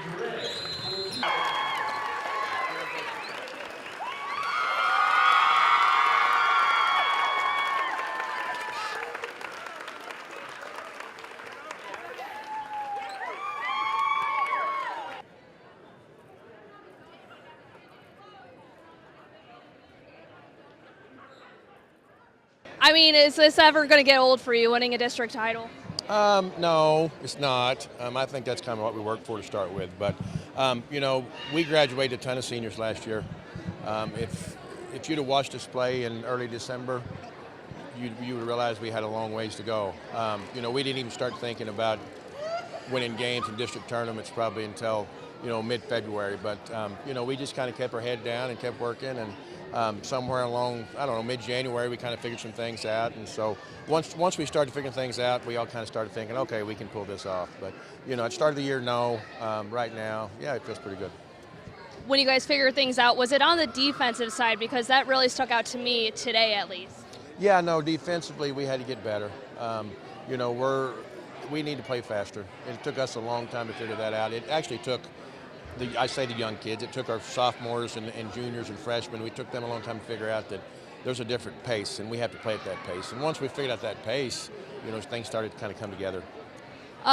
I mean, is this ever going to get old for you, winning a district title? No, it's not. I think that's kind of what we worked for to start with. But, we graduated a ton of seniors last year. If you'd have watched us play in early December, you would realize we had a long ways to go. We didn't even start thinking about winning games in district tournaments probably until, mid-February. But, we just kind of kept our head down and kept working. And somewhere along, I don't know, mid-January, we kind of figured some things out. And so once we started figuring things out, we all kind of started thinking, okay, we can pull this off. But, at the start of the year, no. Right now, yeah, it feels pretty good. When you guys figured things out, was it on the defensive side? Because that really stuck out to me today, at least. Yeah, no, defensively, we had to get better. We need to play faster. It took us a long time to figure that out. It actually took the young kids. It took our sophomores and juniors and freshmen. We took them a long time to figure out that there's a different pace, and we have to play at that pace. And once we figured out that pace, things started to kind of come together.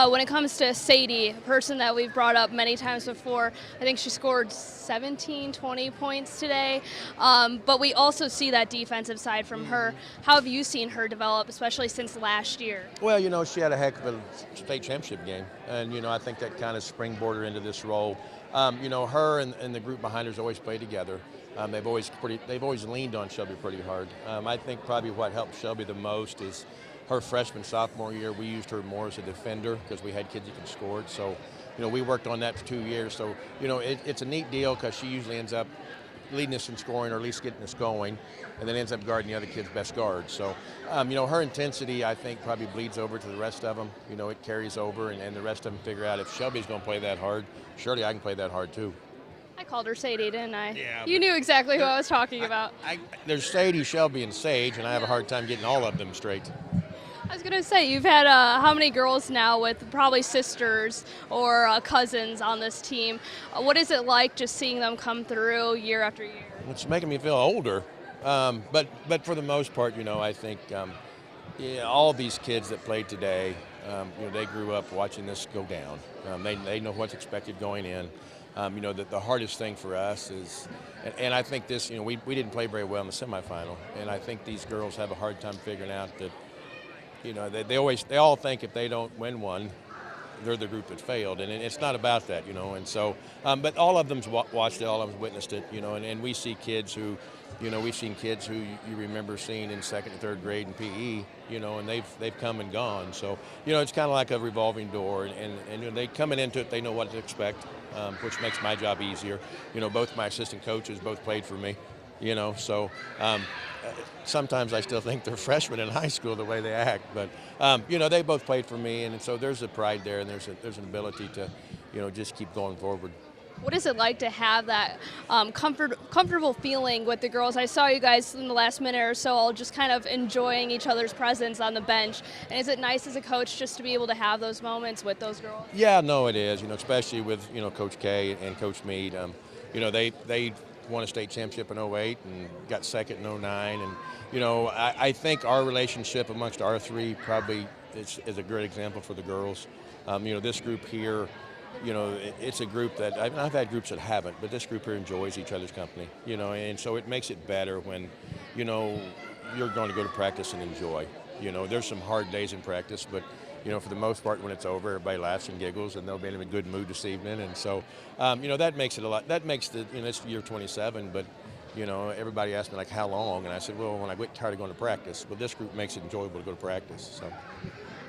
When it comes to Sadie, a person that we've brought up many times before, I think she scored 17, 20 points today. But we also see that defensive side from her. How have you seen her develop, especially since last year? Well, she had a heck of a state championship game. And, I think that kind of springboarded her into this role. Her and the group behind her has always played together. They've always leaned on Shelby pretty hard. I think probably what helped Shelby the most is her freshman, sophomore year, we used her more as a defender because we had kids that could score it. So, we worked on that for 2 years. So, it's a neat deal because she usually ends up leading us in scoring or at least getting us going, and then ends up guarding the other kid's best guard. So, her intensity, I think, probably bleeds over to the rest of them. It carries over, and the rest of them figure out if Shelby's going to play that hard, surely I can play that hard too. I called her Sadie, didn't I? Yeah. You knew exactly who I was talking about. There's Sadie, Shelby, and Sage, and I have a hard time getting all of them straight. I was going to say, you've had how many girls now with probably sisters or cousins on this team? What is it like just seeing them come through year after year? It's making me feel older. But for the most part, I think all these kids that played today, they grew up watching this go down. They know what's expected going in. That the hardest thing for us is, and I think this, we didn't play very well in the semifinal, and I think these girls have a hard time figuring out that, they all think if they don't win one, they're the group that failed, and it's not about that, and so, but all of them's watched it, all of them's witnessed it, and we see kids who, we've seen kids who you remember seeing in second and third grade in PE, and they've come and gone. So, it's kind of like a revolving door, and they coming into it, they know what to expect, which makes my job easier. Both my assistant coaches both played for me, so sometimes I still think they're freshmen in high school the way they act, but they both played for me, and so there's a pride there, and there's an ability to, just keep going forward. What is it like to have that comfortable feeling with the girls? I saw you guys in the last minute or so all just kind of enjoying each other's presence on the bench. And is it nice as a coach just to be able to have those moments with those girls? Yeah, no, it is, especially with, Coach K and Coach Meade. They won a state championship in 08 and got second in 09. And, I think our relationship amongst our three probably is a great example for the girls. This group here, it's a group that I've had groups that haven't, but this group here enjoys each other's company, and so it makes it better when, you're going to go to practice and enjoy. There's some hard days in practice, but, for the most part, when it's over, everybody laughs and giggles, and they'll be in a good mood this evening, and so, that makes it a lot. That makes it's year 27, but, everybody asked me, like, how long? And I said, well, when I get tired of going to practice. But this group makes it enjoyable to go to practice, so.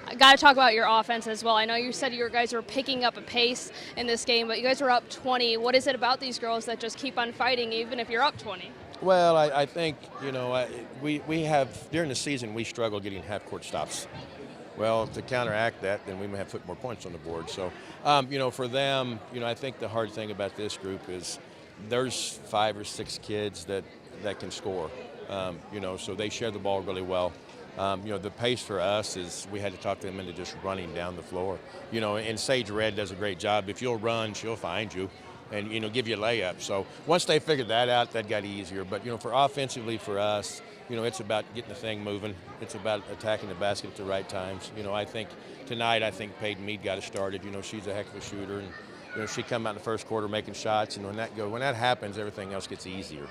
I got to talk about your offense as well. I know you said you guys were picking up a pace in this game, but you guys were up 20. What is it about these girls that just keep on fighting even if you're up 20? Well, I think, we have, during the season, we struggle getting half-court stops. Well, to counteract that, then we may have to put more points on the board. So, for them, I think the hard thing about this group is there's 5 or 6 kids that can score, so they share the ball really well. The pace for us is we had to talk them into just running down the floor. And Sage Red does a great job. If you'll run, she'll find you and, give you a layup. So once they figured that out, that got easier. But, for offensively for us, it's about getting the thing moving. It's about attacking the basket at the right times. I think tonight, Peyton Mead got us started. She's a heck of a shooter. And, she come out in the first quarter making shots. And when that happens, everything else gets easier.